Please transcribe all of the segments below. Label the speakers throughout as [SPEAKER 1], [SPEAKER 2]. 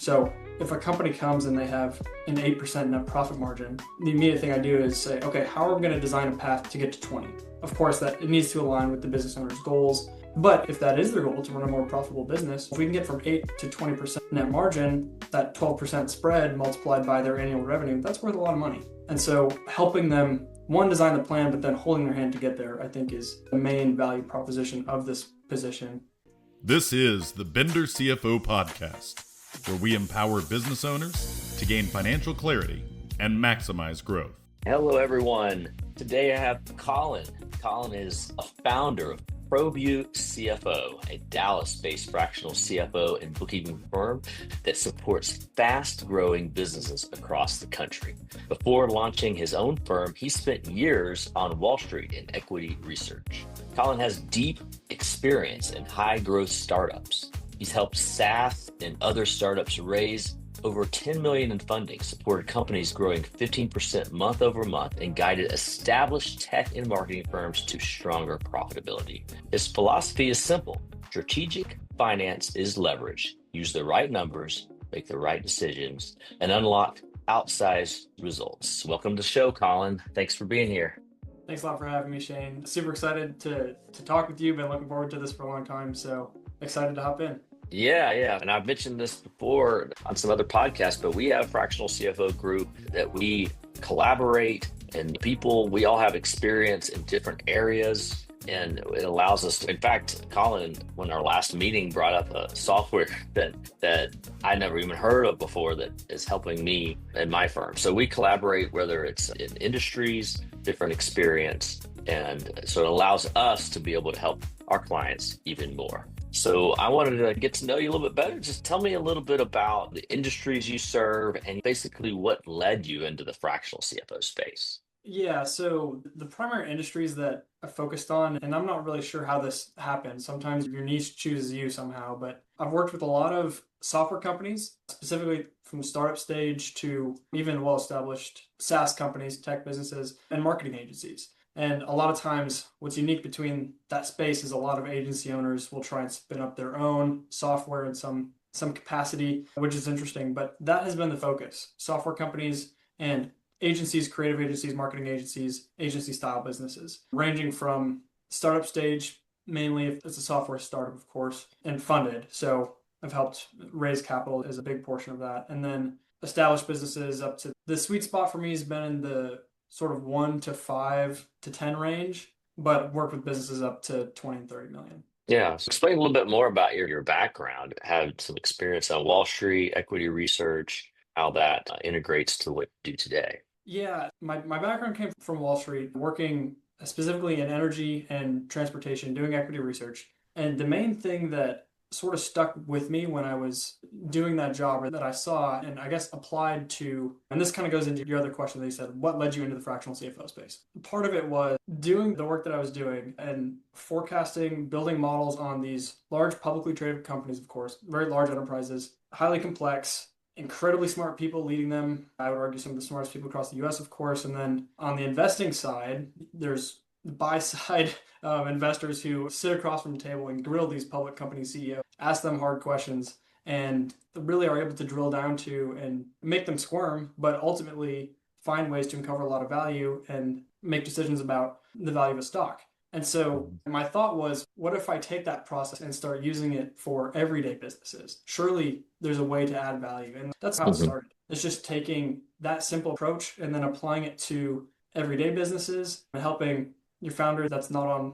[SPEAKER 1] So if a company comes and they have an 8% net profit margin, the immediate thing I do is say, okay, how are we going to design a path to get to 20? Of course, that it needs to align with the business owner's goals. But if that is their goal, to run a more profitable business, if we can get from 8 to 20% net margin, that 12% spread multiplied by their annual revenue, that's worth a lot of money. And so helping them, one, design the plan, but then holding their hand to get there, I think is the main value proposition of this position.
[SPEAKER 2] This is the Bender CFO Podcast, where we empower business owners to gain financial clarity and maximize growth.
[SPEAKER 3] Hello, everyone. Today I have Collin. Collin is a founder of Proview CFO, a Dallas-based fractional CFO and bookkeeping firm that supports fast-growing businesses across the country. Before launching his own firm, he spent years on Wall Street in equity research. Collin has deep experience in high-growth startups. He's helped SaaS and other startups raise over $10 million in funding, supported companies growing 15% month over month, and guided established tech and marketing firms to stronger profitability. His philosophy is simple. Strategic finance is leverage. Use the right numbers, make the right decisions, and unlock outsized results. Welcome to the show, Collin. Thanks for being here.
[SPEAKER 1] Thanks a lot for having me, Shane. Super excited to talk with you. Been looking forward to this for a long time, so excited to hop in.
[SPEAKER 3] Yeah. And I've mentioned this before on some other podcasts, but we have a fractional CFO group that we collaborate, and we all have experience in different areas, and it allows us to, in fact, Collin, when our last meeting, brought up a software that I never even heard of before that is helping me and my firm. So we collaborate, whether it's in industries, different experience, and so it allows us to be able to help our clients even more. So I wanted to get to know you a little bit better. Just tell me a little bit about the industries you serve and basically what led you into the fractional CFO space.
[SPEAKER 1] Yeah, so the primary industries that I focused on, and I'm not really sure how this happens. Sometimes your niche chooses you somehow, but I've worked with a lot of software companies, specifically from startup stage to even well-established SaaS companies, tech businesses, and marketing agencies. And a lot of times what's unique between that space is a lot of agency owners will try and spin up their own software in some capacity, which is interesting, but that has been the focus. Software companies and agencies, creative agencies, marketing agencies, agency style businesses, ranging from startup stage, mainly if it's a software startup, of course, and funded. So I've helped raise capital as a big portion of that. And then established businesses up to the sweet spot for me has been in the sort of 1 to 5 to 10 range, but work with businesses up to 20 and 30 million.
[SPEAKER 3] Yeah. So explain a little bit more about your background. Had some experience on Wall Street, equity research, how that integrates to what you do today.
[SPEAKER 1] Yeah, my background came from Wall Street, working specifically in energy and transportation, doing equity research. And the main thing that sort of stuck with me when I was doing that job, or that I saw and I guess applied to, and this kind of goes into your other question that you said, what led you into the fractional CFO space? Part of it was doing the work that I was doing and forecasting, building models on these large publicly traded companies, of course, very large enterprises, highly complex, incredibly smart people leading them. I would argue some of the smartest people across the US, of course. And then on the investing side, there's the buy side investors who sit across from the table and grill these public company CEOs, ask them hard questions, and really are able to drill down to and make them squirm, but ultimately find ways to uncover a lot of value and make decisions about the value of a stock. And so my thought was, what if I take that process and start using it for everyday businesses? Surely there's a way to add value. And that's how it started. It's just taking that simple approach and then applying it to everyday businesses and helping your founder that's not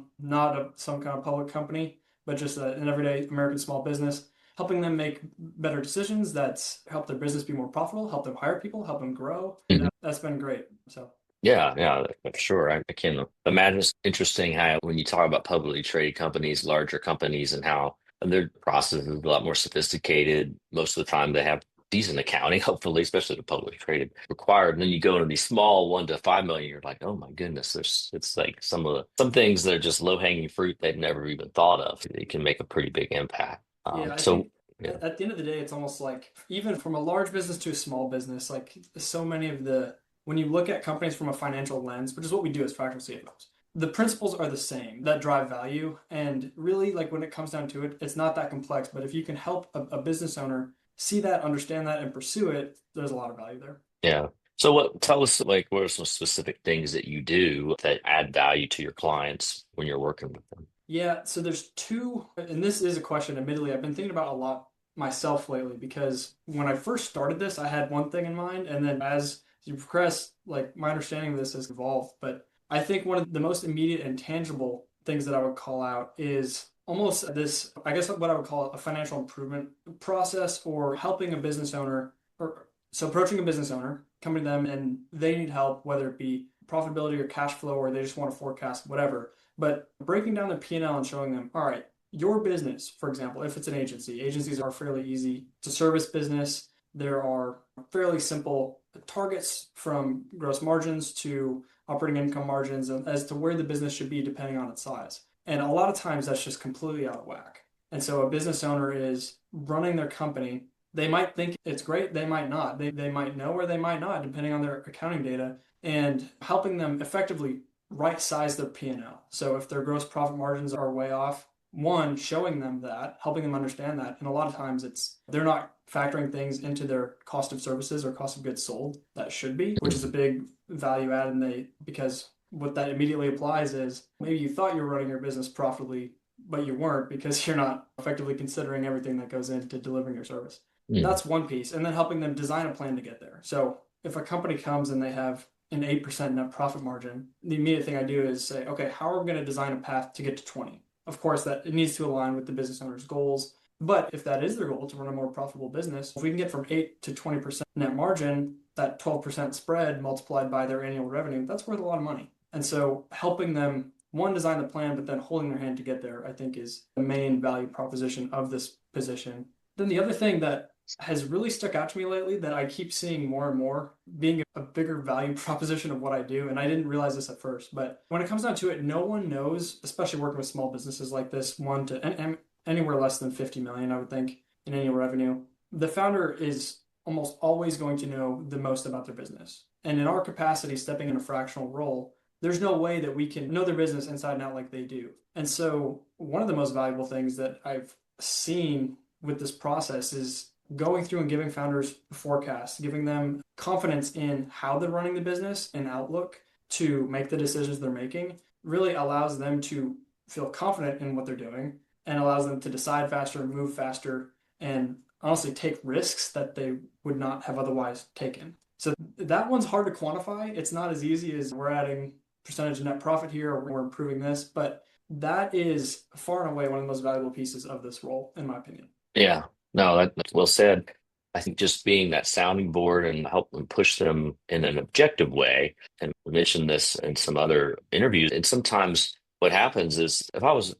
[SPEAKER 1] some kind of public company, but just an everyday American small business, helping them make better decisions that's help their business be more profitable, help them hire people, help them grow. That's been great. So.
[SPEAKER 3] Yeah, for sure. I can imagine it's interesting how when you talk about publicly traded companies, larger companies, and how their process is a lot more sophisticated. Most of the time they have decent accounting, hopefully, especially the publicly traded required. And then you go into these small 1 to 5 million, you're like, oh my goodness, it's like some things that are just low hanging fruit they've never even thought of. It can make a pretty big impact.
[SPEAKER 1] I think at the end of the day, it's almost like even from a large business to a small business, like so many of when you look at companies from a financial lens, which is what we do as fractional CFOs, the principles are the same that drive value. And really, like when it comes down to it, it's not that complex. But if you can help a business owner see that, understand that, and pursue it, there's a lot of value there.
[SPEAKER 3] Yeah. So tell us, like, what are some specific things that you do that add value to your clients when you're working with them?
[SPEAKER 1] Yeah, so there's two, and this is a question, admittedly, I've been thinking about a lot myself lately because when I first started this, I had one thing in mind, and then as you progress, like my understanding of this has evolved. But I think one of the most immediate and tangible things that I would call out is almost this, I guess what I would call a financial improvement process, or helping a business owner, or so approaching a business owner, coming to them and they need help, whether it be profitability or cash flow, or they just want to forecast, whatever. But breaking down the P&L and showing them, all right, your business, for example, if it's an agency, agencies are fairly easy to service business. There are fairly simple targets from gross margins to operating income margins as to where the business should be depending on its size. And a lot of times that's just completely out of whack. And so a business owner is running their company. They might think it's great, they might not. They might know or they might not, depending on their accounting data, and helping them effectively right size their P&L. So if their gross profit margins are way off, one, showing them that, helping them understand that. And a lot of times they're not factoring things into their cost of services or cost of goods sold that should be, which is a big value add. And because what that immediately applies is maybe you thought you were running your business profitably, but you weren't because you're not effectively considering everything that goes into delivering your service. That's one piece. And then helping them design a plan to get there. So if a company comes and they have an 8% net profit margin, the immediate thing I do is say, okay, how are we going to design a path to get to 20? Of course, that it needs to align with the business owner's goals. But if that is their goal, to run a more profitable business, if we can get from 8 to 20% net margin, that 12% spread multiplied by their annual revenue, that's worth a lot of money. And so helping them, one, design the plan, but then holding their hand to get there, I think is the main value proposition of this position. Then the other thing that has really stuck out to me lately that I keep seeing more and more being a bigger value proposition of what I do. And I didn't realize this at first, but when it comes down to it, no one knows, especially working with small businesses like this, one to anywhere less than 50 million, I would think, in annual revenue. The founder is almost always going to know the most about their business. And in our capacity, stepping in a fractional role, there's no way that we can know their business inside and out like they do. And so one of the most valuable things that I've seen with this process is going through and giving founders forecasts, giving them confidence in how they're running the business and outlook to make the decisions they're making, really allows them to feel confident in what they're doing and allows them to decide faster, move faster, and honestly take risks that they would not have otherwise taken. So that one's hard to quantify. It's not as easy as we're adding percentage of net profit here or we're improving this, but that is far and away one of the most valuable pieces of this role, in my opinion.
[SPEAKER 3] Yeah. No, that's well said. I think just being that sounding board and help them push them in an objective way. And we mentioned this in some other interviews. And sometimes what happens is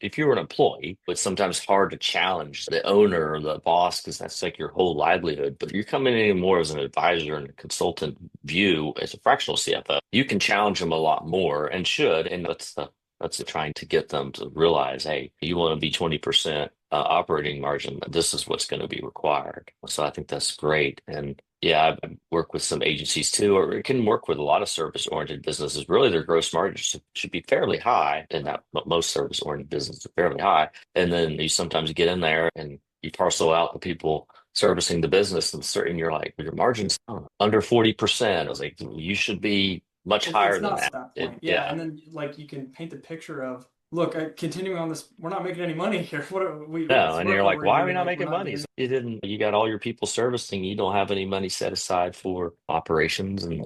[SPEAKER 3] if you were an employee, it's sometimes hard to challenge the owner or the boss because that's like your whole livelihood. But you're coming in more as an advisor and a consultant view as a fractional CFO. You can challenge them a lot more and should. And that's trying to get them to realize, hey, you want to be 20% operating margin, this is what's going to be required. So I think that's great. And yeah, I work with some agencies too, or it can work with a lot of service-oriented businesses. Really, their gross margins should be fairly high, and that most service-oriented businesses are fairly high. And then you sometimes get in there and you parcel out the people servicing the business, and you're like, your margin's under 40%. I was like, you should be much higher than that.
[SPEAKER 1] Point. Yeah. And then like you can paint the picture of, look, continuing on this, we're not making any money here. What are we?
[SPEAKER 3] No, and you're like, why are we not making money? You got all your people servicing. You don't have any money set aside for operations and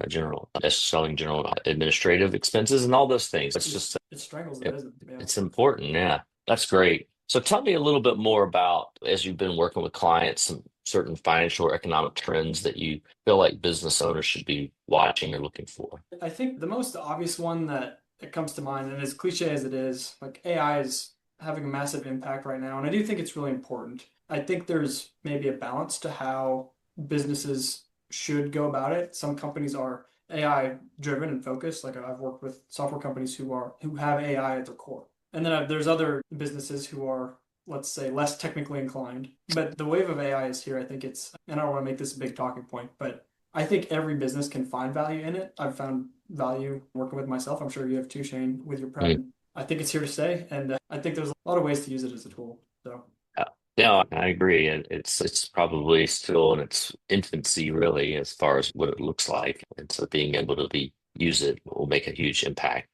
[SPEAKER 3] selling general administrative expenses and all those things.
[SPEAKER 1] It strangles the business. Yeah.
[SPEAKER 3] It's important. Yeah, that's great. So tell me a little bit more about, as you've been working with clients, some certain financial or economic trends that you feel like business owners should be watching or looking for.
[SPEAKER 1] I think the most obvious one that it comes to mind, and as cliche as it is, like AI is having a massive impact right now. And I do think it's really important. I think there's maybe a balance to how businesses should go about it. Some companies are AI driven and focused. Like I've worked with software companies who have AI at their core. And then there's other businesses who are, let's say, less technically inclined. But the wave of AI is here. I think and I don't want to make this a big talking point, but I think every business can find value in it. I've found value working with myself. I'm sure you have too, Shane, with your prep. I think it's here to stay. And I think there's a lot of ways to use it as a tool. So.
[SPEAKER 3] No, I agree. It's probably still in its infancy, really, as far as what it looks like. And so being able to be use it will make a huge impact.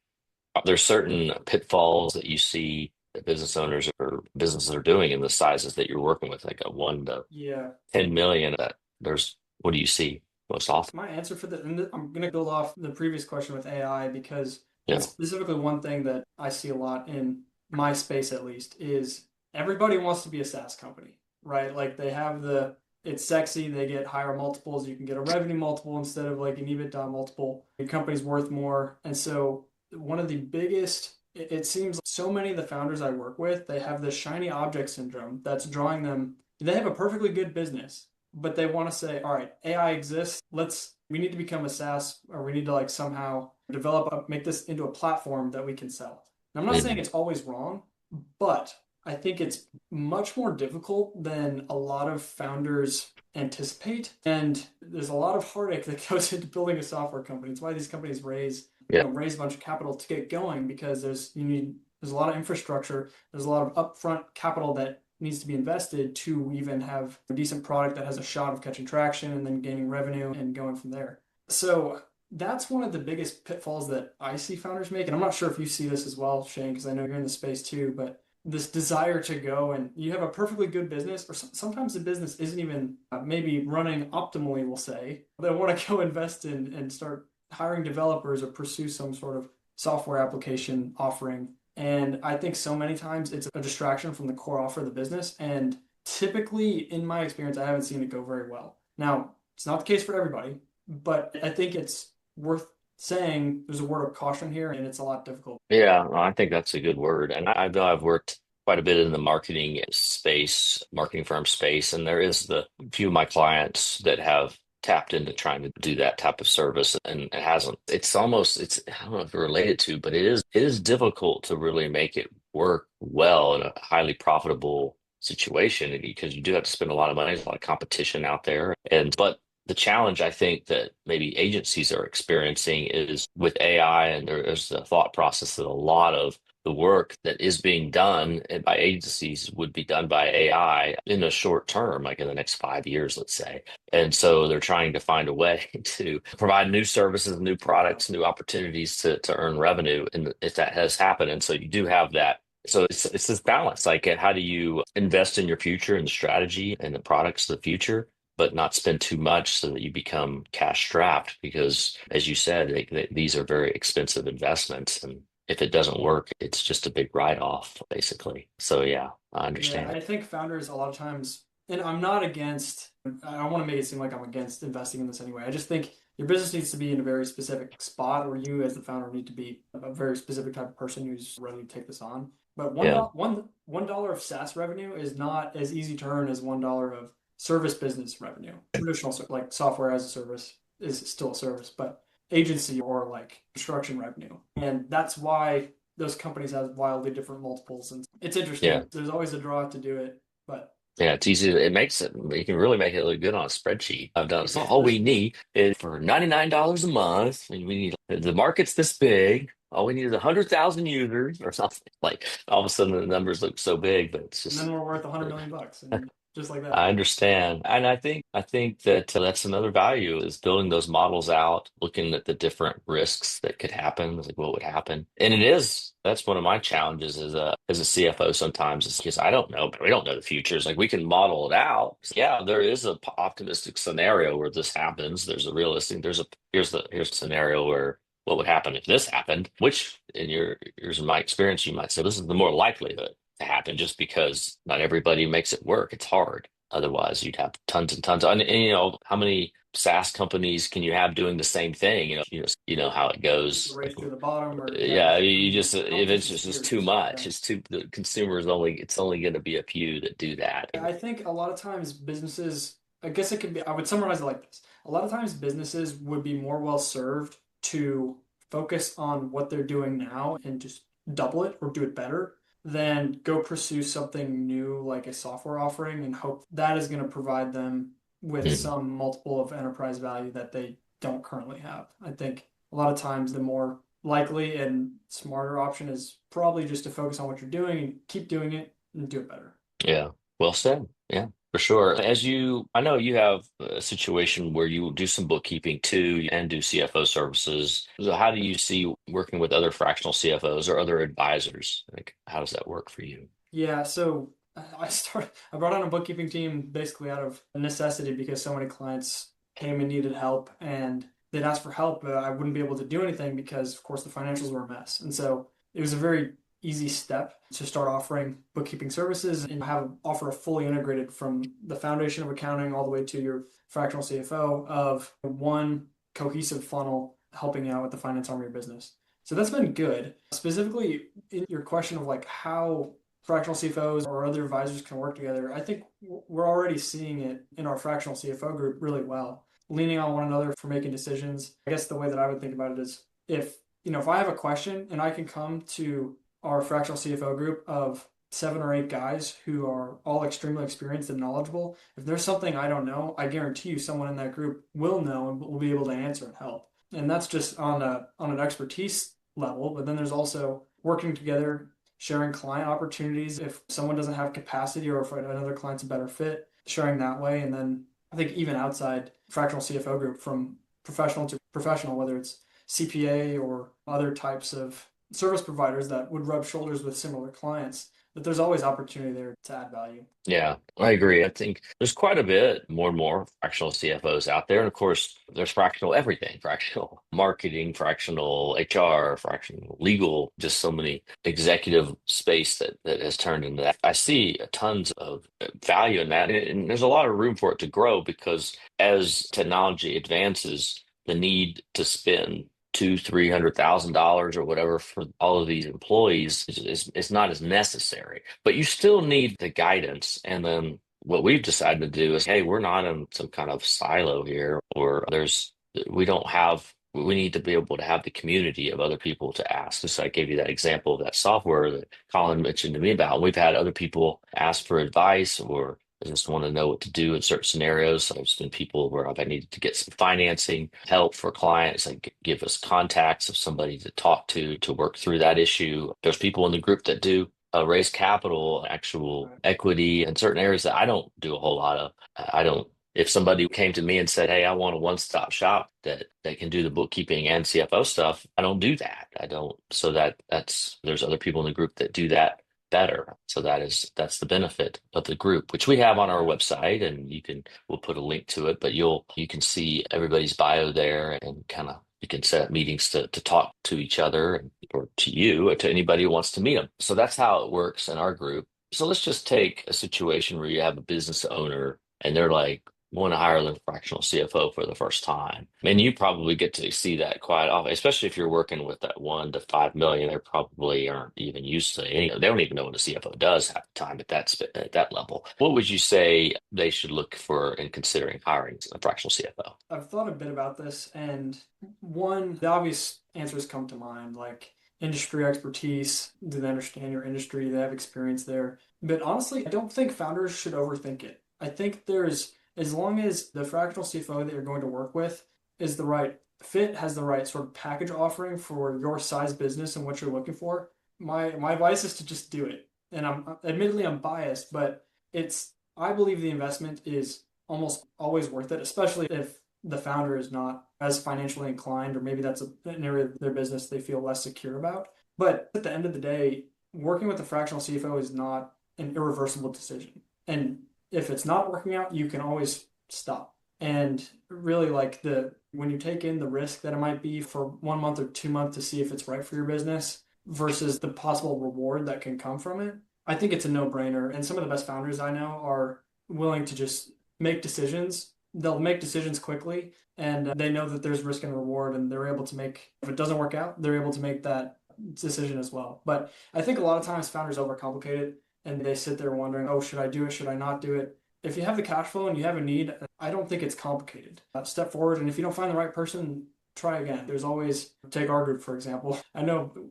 [SPEAKER 3] There's certain pitfalls that you see that business owners or businesses are doing in the sizes that you're working with, like a 1 to
[SPEAKER 1] Yeah.
[SPEAKER 3] 10 million. That there's what do you see most often?
[SPEAKER 1] My answer for that, and I'm going to build off the previous question with AI because
[SPEAKER 3] Yeah.
[SPEAKER 1] it's specifically one thing that I see a lot in my space, at least, is everybody wants to be a SaaS company, right? Like they have it's sexy, they get higher multiples. You can get a revenue multiple instead of like an EBITDA multiple. Your company's worth more. And so, one of the biggest, it seems so many of the founders I work with, they have this shiny object syndrome that's drawing them. They have a perfectly good business, but they want to say, all right, AI exists. We need to become a SaaS, or we need to like somehow make this into a platform that we can sell. And I'm not saying
[SPEAKER 3] Mhm.
[SPEAKER 1] it's always wrong, but I think it's much more difficult than a lot of founders anticipate. And there's a lot of heartache that goes into building a software company. It's why these companies
[SPEAKER 3] Yeah.
[SPEAKER 1] raise a bunch of capital to get going, because there's a lot of infrastructure, there's a lot of upfront capital that needs to be invested to even have a decent product that has a shot of catching traction and then gaining revenue and going from there. So that's one of the biggest pitfalls that I see founders make. And I'm not sure if you see this as well, Shane, because I know you're in the space too, but this desire to go and you have a perfectly good business, or sometimes the business isn't even maybe running optimally, we'll say. They want to go invest in and start hiring developers or pursue some sort of software application offering. And I think so many times it's a distraction from the core offer of the business. And typically, in my experience, I haven't seen it go very well. Now, it's not the case for everybody, but I think it's worth saying there's a word of caution here, and it's a lot difficult.
[SPEAKER 3] Yeah, well, I think that's a good word. And I know I've worked quite a bit in the marketing space, marketing firm space, and there is the few of my clients that have tapped into trying to do that type of service and it hasn't. I don't know if it's related to, but it is difficult to really make it work well in a highly profitable situation because you do have to spend a lot of money, there's a lot of competition out there. But the challenge I think that maybe agencies are experiencing is with AI, and there is the thought process that a lot of the work that is being done by agencies would be done by AI in a short term, like in the next 5 years, let's say. And so they're trying to find a way to provide new services, new products, new opportunities to earn revenue. And if that has happened, and so you do have that. So it's this balance, like how do you invest in your future and the strategy and the products of the future, but not spend too much so that you become cash strapped because, as you said, these are very expensive investments. And if it doesn't work, it's just a big write-off, basically. So, yeah, I
[SPEAKER 1] Yeah,
[SPEAKER 3] understand.
[SPEAKER 1] I think founders a lot of times, and I'm not against, I don't want to make it seem like I'm against investing in this anyway. I just think your business needs to be in a very specific spot, or you as the founder need to be a very specific type of person who's ready to take this on. But
[SPEAKER 3] Yeah.
[SPEAKER 1] $1 of SaaS revenue is not as easy to earn as $1 of service business revenue. Traditional like software as a service is still a service, but agency or like construction revenue. And that's why those companies have wildly different multiples. And it's
[SPEAKER 3] Yeah.
[SPEAKER 1] interesting. There's always a draw to do it, but
[SPEAKER 3] Yeah, it's easy. It makes it, you can really make it look good on a spreadsheet. I've done it. So all
[SPEAKER 1] exactly.
[SPEAKER 3] we need is for $99 a month. And we need the market's this big. All we need is 100,000 users or something. Like all of a sudden the numbers look so big, but it's
[SPEAKER 1] And then
[SPEAKER 3] just
[SPEAKER 1] we're worth 100 million bucks, and just like that.
[SPEAKER 3] I understand. And I think that that's another value is building those models out, looking at the different risks that could happen, like what would happen. And that's one of my challenges as a CFO sometimes is because I don't know, but we don't know the futures. Like we can model it out. Yeah, there is a optimistic scenario where this happens. There's a realistic, here's a scenario where what would happen if this happened, which in yours in my experience, you might say this is the more likelihood to happen just because not everybody makes it work. It's hard. Otherwise, you'd have tons and tons. And how many SaaS companies can you have doing the same thing? You know how it
[SPEAKER 1] It's a
[SPEAKER 3] goes. Like,
[SPEAKER 1] race to the bottom, or yeah,
[SPEAKER 3] yeah, you
[SPEAKER 1] companies,
[SPEAKER 3] just if it's
[SPEAKER 1] competition
[SPEAKER 3] just too
[SPEAKER 1] fierce.
[SPEAKER 3] much,
[SPEAKER 1] Yeah.
[SPEAKER 3] it's too the consumers only. It's only going to be a few that do that.
[SPEAKER 1] I think a lot of times businesses, I guess it could be, I would summarize it like this. A lot of times businesses would be more well served to focus on what they're doing now and just double it or do it better than go pursue something new like a software offering and hope that is going to provide them with
[SPEAKER 3] Mhm.
[SPEAKER 1] some multiple of enterprise value that they don't currently have. I think a lot of times the more likely and smarter option is probably just to focus on what you're doing and keep doing it and do it better.
[SPEAKER 3] Yeah. Well said. Yeah, for sure. I know you have a situation where you do some bookkeeping too and do CFO services. So how do you see working with other fractional CFOs or other advisors? Like, how does that work for you?
[SPEAKER 1] Yeah, so I brought on a bookkeeping team basically out of necessity because so many clients came and needed help and they'd ask for help, but I wouldn't be able to do anything because of course the financials were a mess. And so it was a very easy step to start offering bookkeeping services and offer a fully integrated from the foundation of accounting all the way to your fractional CFO of one cohesive funnel helping you out with the finance arm of your business. So that's been good. Specifically in your question of like how fractional CFOs or other advisors can work together, I think we're already seeing it in our fractional CFO group really well, leaning on one another for making decisions. I guess the way that I would think about it is if I have a question and I can come to our fractional CFO group of 7 or 8 guys who are all extremely experienced and knowledgeable, if there's something I don't know, I guarantee you someone in that group will know and will be able to answer and help. And that's just on an expertise level, but then there's also working together, sharing client opportunities if someone doesn't have capacity or if another client's a better fit, sharing that way. And then I think even outside fractional CFO group from professional to professional, whether it's CPA or other types of service providers that would rub shoulders with similar clients, that there's always opportunity there to add value.
[SPEAKER 3] Yeah, I agree. I think there's quite a bit more and more fractional CFOs out there. And of course, there's fractional everything, fractional marketing, fractional HR, fractional legal, just so many executive space that has turned into that. I see tons of value in that. And there's a lot of room for it to grow because as technology advances, the need to spend $200,000-300,000 or whatever for all of these employees is not as necessary. But you still need the guidance. And then what we've decided to do is, hey, we're not in some kind of silo here, or we need to be able to have the community of other people to ask. So I gave you that example of that software that Colin mentioned to me about. We've had other people ask for advice or I just want to know what to do in certain scenarios. So there's been people where I've needed to get some financing help for clients, like give us contacts of somebody to talk to work through that issue. There's people in the group that do raise capital, actual equity in certain areas that I don't do a whole lot of. I don't. If somebody came to me and said, "Hey, I want a one-stop shop that can do the bookkeeping and CFO stuff," I don't do that. I don't. So there's other people in the group that do that better. So that's the benefit of the group, which we have on our website, and we'll put a link to it, but you can see everybody's bio there and kind of you can set up meetings to talk to each other or to you or to anybody who wants to meet them. So that's how it works in our group. So let's just take a situation where you have a business owner and they're like, want to hire the fractional CFO for the first time. And you probably get to see that quite often, especially if you're working with that 1 to 5 million. They probably aren't even used to they don't even know what a CFO does half the time at that level. What would you say they should look for in considering hiring a fractional CFO?
[SPEAKER 1] I've thought a bit about this, and the obvious answers come to mind, like industry expertise. Do they understand your industry? Do they have experience there? But honestly, I don't think founders should overthink it. I think as long as the fractional CFO that you're going to work with is the right fit, has the right sort of package offering for your size business and what you're looking for, my advice is to just do it. And I'm biased, but I believe the investment is almost always worth it, especially if the founder is not as financially inclined, or maybe that's an area of their business they feel less secure about. But at the end of the day, working with a fractional CFO is not an irreversible decision. And if it's not working out, you can always stop. And really, when you take in the risk that it might be for 1 month or 2 months to see if it's right for your business versus the possible reward that can come from it, I think it's a no-brainer. And some of the best founders I know are willing to just make decisions. They'll make decisions quickly, and they know that there's risk and reward, and they're able to if it doesn't work out, they're able to make that decision as well. But I think a lot of times founders overcomplicate it, and they sit there wondering, oh, should I do it? Should I not do it? If you have the cash flow and you have a need, I don't think it's complicated. Step forward, and if you don't find the right person, try again. There's always, take our group, for example.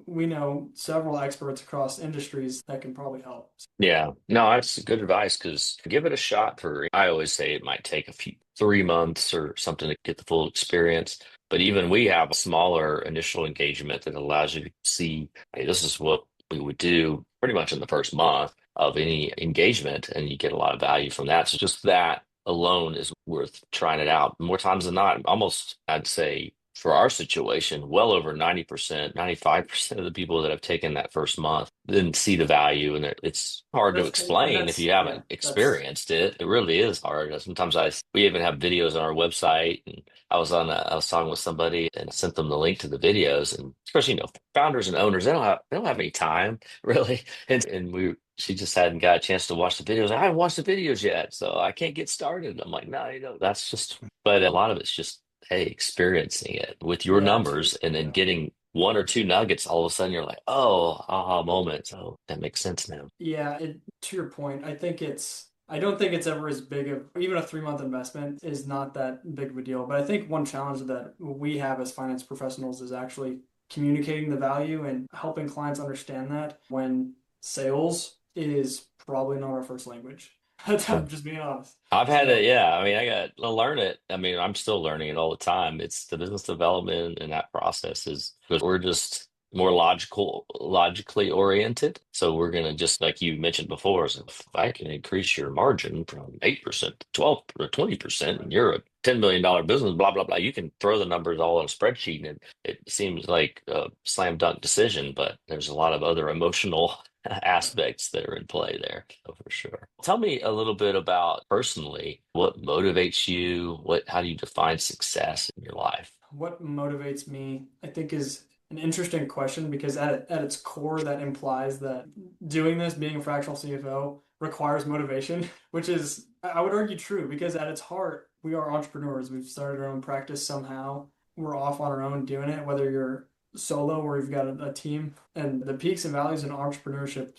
[SPEAKER 1] We know several experts across industries that can probably help.
[SPEAKER 3] Yeah, no, that's good advice because give it a shot I always say it might take 3 months or something to get the full experience. But even we have a smaller initial engagement that allows you to see, hey, this is what we would do pretty much in the first month. of any engagement, and you get a lot of value from that. So just that alone is worth trying it out. More times than not, almost, I'd say, for our situation, well over 90%, 95% of the people that have taken that first month didn't see the value. And it's hard to explain if you haven't experienced it. It really is hard. Sometimes we even have videos on our website. And I was talking with somebody and sent them the link to the videos. And of course, founders and owners, they don't have any time really. And she just hadn't got a chance to watch the videos. I haven't watched the videos yet, so I can't get started. I'm like, no, that's just, but a lot of it's just, hey, experiencing it with your numbers and then getting one or two nuggets, all of a sudden you're like, oh, aha moment. So that makes sense now.
[SPEAKER 1] Yeah, to your point, I don't think it's ever as big of, even a 3-month investment is not that big of a deal. But I think one challenge that we have as finance professionals is actually communicating the value and helping clients understand that when sales is probably not our first language. I'm just being honest.
[SPEAKER 3] I've had it, yeah. I mean, I got to learn it. I mean, I'm still learning it all the time. It's the business development and that process is because we're just more logically oriented. So we're going to just, like you mentioned before, so if I can increase your margin from 8% to 12 or 20%, and you're a $10 million business, blah, blah, blah. You can throw the numbers all in a spreadsheet and it seems like a slam dunk decision, but there's a lot of other emotional aspects that are in play there, for sure. Tell me a little bit about personally, what motivates you? How do you define success in your life?
[SPEAKER 1] What motivates me, I think, is an interesting question because at its core, that implies that doing this, being a fractional CFO, requires motivation, which is, I would argue, true because at its heart, we are entrepreneurs. We've started our own practice somehow. We're off on our own doing it, whether you're solo or you've got a team. And the peaks and valleys in entrepreneurship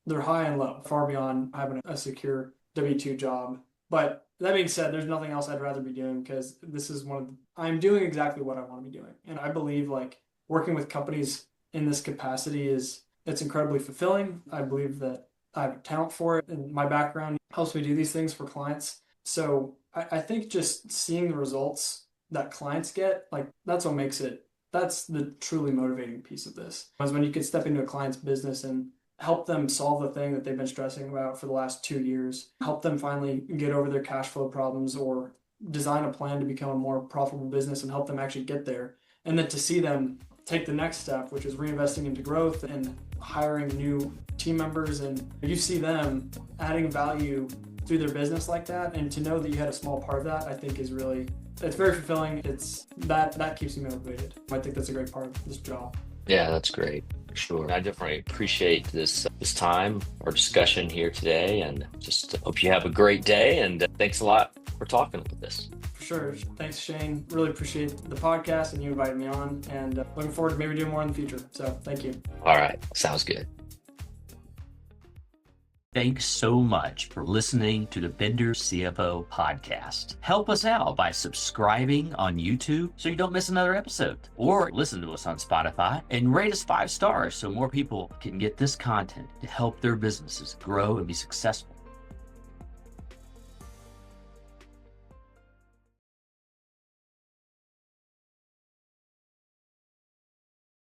[SPEAKER 1] they're high and low, far beyond having a secure W-2 job. But that being said, there's nothing else I'd rather be doing because I'm doing exactly what I want to be doing. And I believe like working with companies in this capacity it's incredibly fulfilling. I believe that I have a talent for it and my background helps me do these things for clients. So I think just seeing the results that clients get, like that's the truly motivating piece of this. Is when you can step into a client's business and help them solve the thing that they've been stressing about for the last 2 years, help them finally get over their cash flow problems or design a plan to become a more profitable business and help them actually get there. And then to see them take the next step, which is reinvesting into growth and hiring new team members. And you see them adding value through their business like that. And to know that you had a small part of that, I think it's very fulfilling. That keeps me motivated. I think that's a great part of this job.
[SPEAKER 3] Yeah, that's great. Sure. I definitely appreciate this time, our discussion here today, and just hope you have a great day. And thanks a lot for talking with us.
[SPEAKER 1] For sure. Thanks, Shane. Really appreciate the podcast and you inviting me on, and looking forward to maybe doing more in the future. So thank you.
[SPEAKER 3] All right. Sounds good.
[SPEAKER 4] Thanks so much for listening to the Bender CFO Podcast. Help us out by subscribing on YouTube so you don't miss another episode, or listen to us on Spotify and rate us 5 stars so more people can get this content to help their businesses grow and be successful.